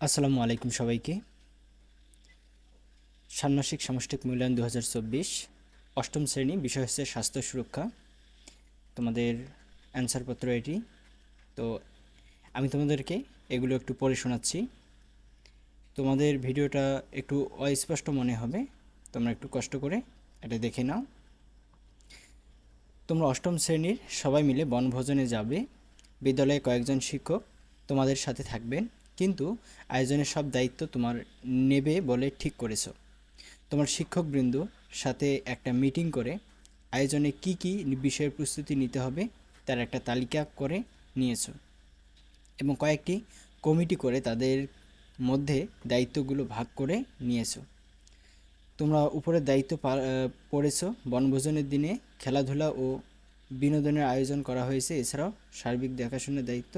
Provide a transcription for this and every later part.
আসসালামু আলাইকুম সবাইকে। ষান্মাসিক সামষ্টিক মূল্যায়ন 2024 অষ্টম শ্রেণী, বিষয় হচ্ছে স্বাস্থ্য সুরক্ষা। তোমাদের অ্যান্সারপত্র এটি। তো আমি তোমাদেরকে এগুলো একটু পড়ে শোনাচ্ছি। তোমাদের ভিডিওটা একটু অস্পষ্ট মনে হবে, তোমরা একটু কষ্ট করে এটা দেখে নাও। তোমরা অষ্টম শ্রেণীর সবাই মিলে বনভোজনে যাবে। বিদ্যালয়ে কয়েকজন শিক্ষক তোমাদের সাথে থাকবেন, কিন্তু আয়োজনের সব দায়িত্ব তোমার নেবে বলে ঠিক করেছো। তোমার শিক্ষকবৃন্দ সাথে একটা মিটিং করে আয়োজনে কি কি বিষয়ের প্রস্তুতি নিতে হবে তার একটা তালিকা করে নিয়েছো এবং কয়েকটি কমিটি করে তাদের মধ্যে দায়িত্বগুলো ভাগ করে নিয়েছো। তোমরা উপরের দায়িত্ব পড়েছো। বনভোজনের দিনে খেলাধুলা ও বিনোদনের আয়োজন করা হয়েছে, এছাড়াও সার্বিক দেখাশোনার দায়িত্ব।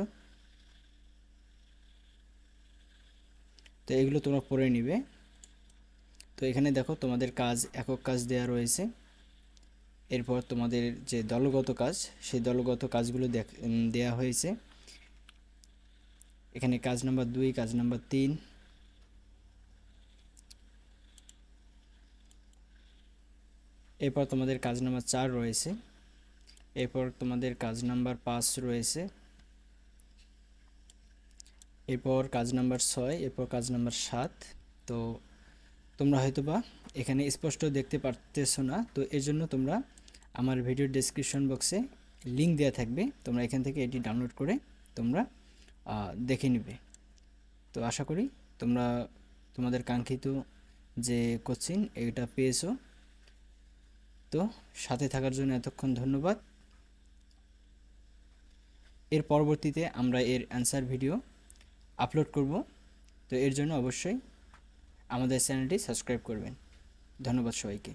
তো এগুলো তোমরা পড়ে নিবে। তো এখানে দেখো তোমাদের কাজ, একক কাজ দেয়া রয়েছে। এরপর তোমাদের যে দলগত কাজ, সেই দলগত কাজগুলো দেয়া হয়েছে। এখানে কাজ নাম্বার 2, কাজ নাম্বার 3, এরপর তোমাদের কাজ নাম্বার 4 রয়েছে। এরপর তোমাদের কাজ নাম্বার 5 রয়েছে। এরপর কাজ নাম্বার 6, এরপর কাজ নাম্বার 7। তো তোমরা হয়তোবা এখানে স্পষ্ট দেখতে পারতেছো না, তো এর জন্য তোমরা আমার ভিডিও ডেসক্রিপশন বক্সে লিঙ্ক দেওয়া থাকবে, তোমরা এখান থেকে এটি ডাউনলোড করে তোমরা দেখে নেবে। তো আশা করি তোমরা তোমাদের কাঙ্ক্ষিত যে কোচিং এটা পেয়েছো। তো সাথে থাকার জন্য এতক্ষণ ধন্যবাদ। এর পরবর্তীতে আমরা এর অ্যান্সার ভিডিও আপলোড করব, তো এর জন্য অবশ্যই আমাদের চ্যানেলটি সাবস্ক্রাইব করবেন। ধন্যবাদ সবাইকে।